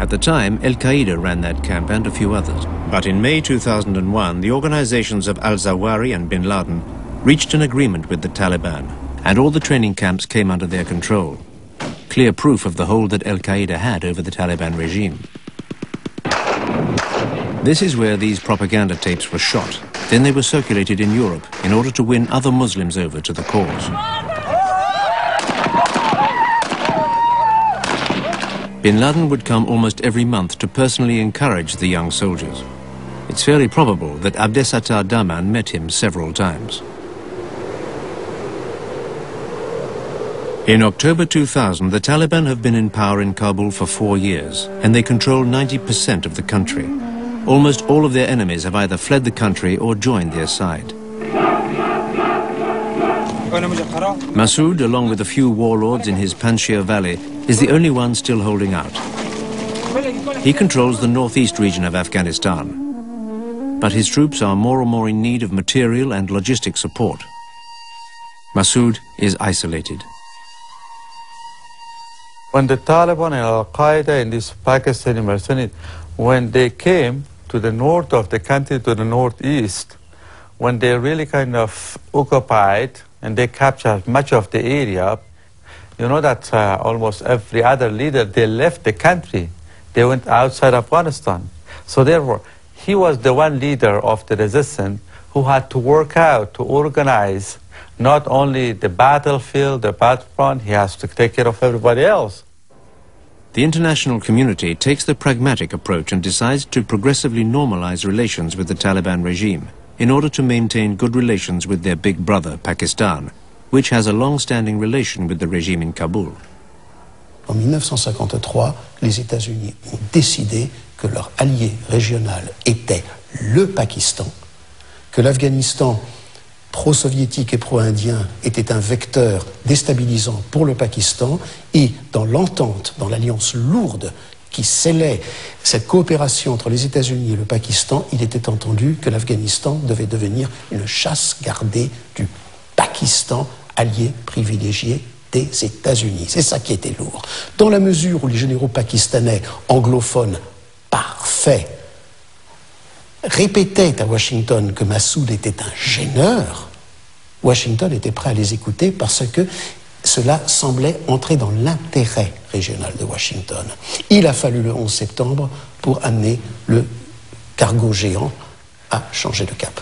At the time, Al-Qaeda ran that camp and a few others. But in May 2001, the organizations of al-Zawahiri and bin Laden reached an agreement with the Taliban, and all the training camps came under their control. Clear proof of the hold that Al-Qaeda had over the Taliban regime. This is where these propaganda tapes were shot. Then they were circulated in Europe in order to win other Muslims over to the cause. Bin Laden would come almost every month to personally encourage the young soldiers. It's fairly probable that Abdesattar Daman met him several times. In October 2000, the Taliban have been in power in Kabul for 4 years, and they control 90% of the country. Almost all of their enemies have either fled the country or joined their side. Massoud, along with a few warlords in his Panjshir Valley, is the only one still holding out. He controls the northeast region of Afghanistan, but his troops are more and more in need of material and logistic support. Massoud is isolated. When the Taliban and Al-Qaeda and these Pakistani mercenaries, when they came to the north of the country, to the northeast, when they really kind of occupied and they captured much of the area, you know that almost every other leader, they left the country. They went outside Afghanistan. So therefore, he was the one leader of the resistance who had to work out, to organize not only the battlefield, the battlefront, he has to take care of everybody else. The international community takes the pragmatic approach and decides to progressively normalize relations with the Taliban regime in order to maintain good relations with their big brother, Pakistan, which has a long-standing relation with the regime in Kaboul. En 1953, les États-Unis ont décidé que leur allié régional était le Pakistan, que l'Afghanistan pro-soviétique et pro-indien était un vecteur déstabilisant pour le Pakistan, et dans l'entente, dans l'alliance lourde qui scellait cette coopération entre les États-Unis et le Pakistan, il était entendu que l'Afghanistan devait devenir une chasse gardée du Pakistan, allié privilégié des États-Unis. C'est ça qui était lourd. Dans la mesure où les généraux pakistanais anglophones parfaits répétaient à Washington que Massoud était un gêneur, Washington était prêt à les écouter parce que cela semblait entrer dans l'intérêt régional de Washington. Il a fallu le 11 septembre pour amener le cargo géant à changer de cap.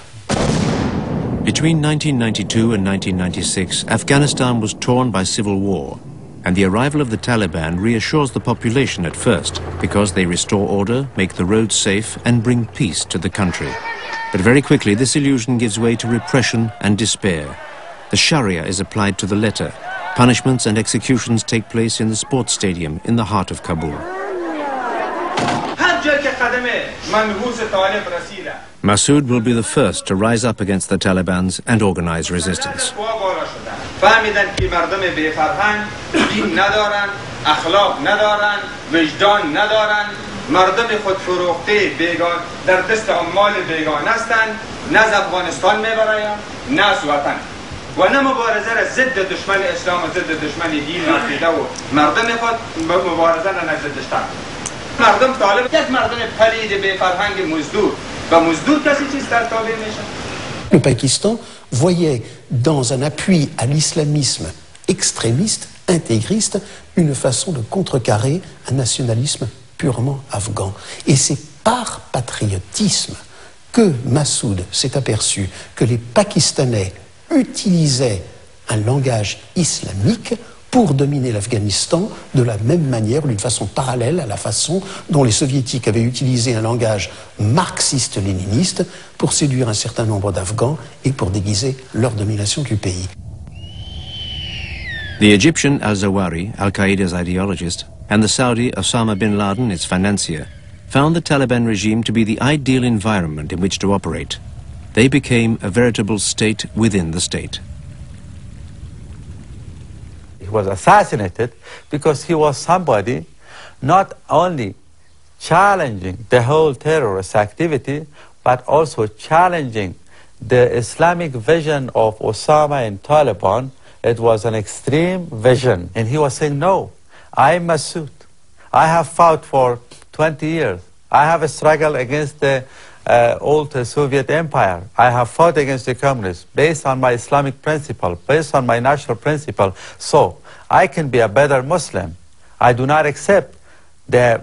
Between 1992 and 1996, Afghanistan was torn by civil war, and the arrival of the Taliban reassures the population at first, because they restore order, make the roads safe, and bring peace to the country. But very quickly, this illusion gives way to repression and despair. The Sharia is applied to the letter. Punishments and executions take place in the sports stadium in the heart of Kabul. Massoud will be the first to rise up against the Taliban and organize resistance. و نه مبارزه را ضد دشمن اسلام و ضد دشمن دین ناپیده و مردم خود مبارزه را ضدش تر مردم طالب یک مردم پلید به فرهنگ مزدور و مزدور کسی چیز در تابع میشه. Le Pakistan voyait dans un appui à l'islamisme extrémiste, intégriste, une façon de contrecarrer un nationalisme purement afghan. Et c'est par patriotisme que Massoud s'est aperçu que les Pakistanais utilisaient un langage islamique pour dominer l'Afghanistan de la même manière, d'une façon parallèle à la façon dont les Soviétiques avaient utilisé un langage marxiste-léniniste pour séduire un certain nombre d'Afghans et pour déguiser leur domination du pays. The Egyptian al-Zawahiri, Al-Qaeda's ideologist, and the Saudi Osama bin Laden, its financier, found the Taliban regime to be the ideal environment in which to operate. They became a veritable state within the state. He was assassinated because he was somebody not only challenging the whole terrorist activity, but also challenging the Islamic vision of Osama and Taliban. It was an extreme vision. And he was saying, no, I'm Massoud. I have fought for 20 years. I have struggled against the old Soviet Empire. I have fought against the communists based on my Islamic principle, based on my national principle. So I can be a better Muslim. I do not accept the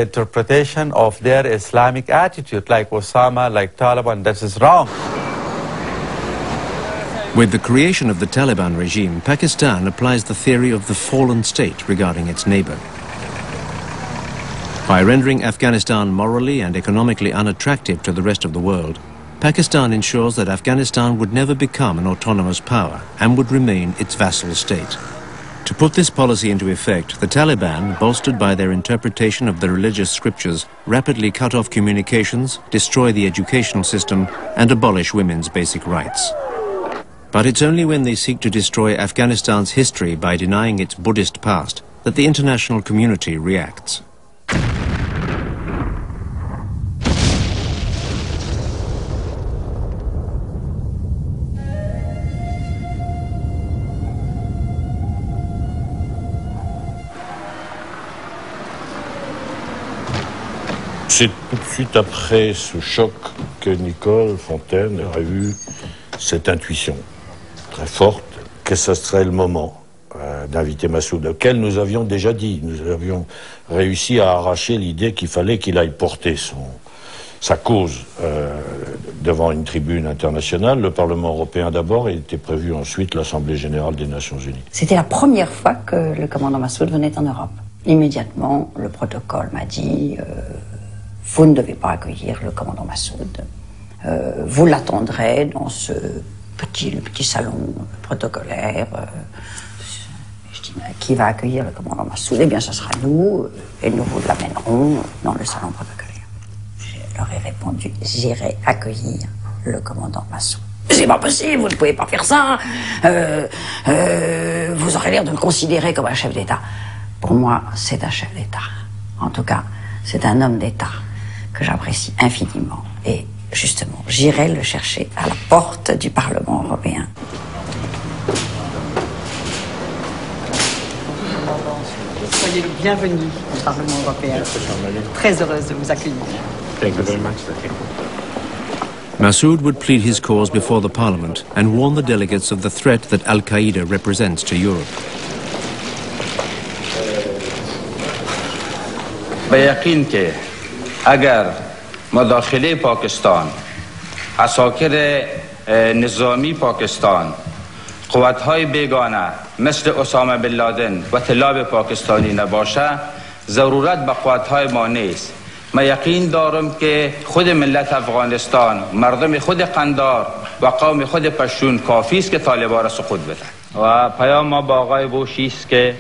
interpretation of their Islamic attitude, like Osama, like Taliban. That is wrong. With the creation of the Taliban regime, Pakistan applies the theory of the fallen state regarding its neighbor. By rendering Afghanistan morally and economically unattractive to the rest of the world, Pakistan ensures that Afghanistan would never become an autonomous power and would remain its vassal state. To put this policy into effect, the Taliban, bolstered by their interpretation of the religious scriptures, rapidly cut off communications, destroy the educational system, and abolish women's basic rights. But it's only when they seek to destroy Afghanistan's history by denying its Buddhist past that the international community reacts. C'est tout de suite après ce choc que Nicole Fontaine a eu cette intuition très forte que ce serait le moment d'inviter Massoud, auquel nous avions déjà dit. Nous avions réussi à arracher l'idée qu'il fallait qu'il aille porter sa cause devant une tribune internationale, le Parlement européen d'abord, et était prévu ensuite l'Assemblée générale des Nations unies. C'était la première fois que le commandant Massoud venait en Europe. Immédiatement, le protocole m'a dit vous ne devez pas accueillir le commandant Massoud. Vous l'attendrez dans le petit salon protocolaire. Je dis, mais qui va accueillir le commandant Massoud? Eh bien, ce sera nous, et nous vous l'amènerons dans le salon protocolaire. Je leur ai répondu, j'irai accueillir le commandant Massoud. C'est pas possible, vous ne pouvez pas faire ça. Vous aurez l'air de le considérer comme un chef d'État. Pour moi, c'est un chef d'État. En tout cas, c'est un homme d'État que j'apprécie infiniment. Et justement, j'irai le chercher à la porte du Parlement européen. Soyez le bienvenu au Parlement européen. Très heureuse de vous accueillir. Thank you very much. Massoud would plead his cause before the Parliament and warn the delegates of the threat that Al-Qaeda represents to Europe. بيقين که اگر مداخله پاکستان، عساکر نظامی پاکستان، قوت‌های بیگانه مثل اسامه بن لادن و طلاب پاکستانی نباشه، ضرورت به قوت‌های ما نیست. من یقین دارم که خود ملت افغانستان، مردم خود قندار و قوم خود پشتون کافی است که طالبان را سقوط بدن. و پیام ما با آقای بوشی است که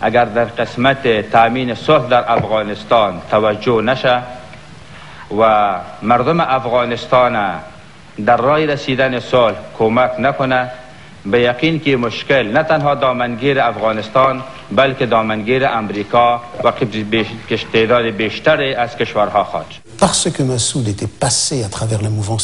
اگر در قسمت تأمین صلح در افغانستان توجه نشه و مردم افغانستان در راه رسیدن صلح کمک نکنه، به یقین که مشکل نه تنها دامنگیر افغانستان بلکه دامنگیر امریکا و تعداد بیشتری از کشورها خواهد. Parce que Massoud était passé à travers la mouvance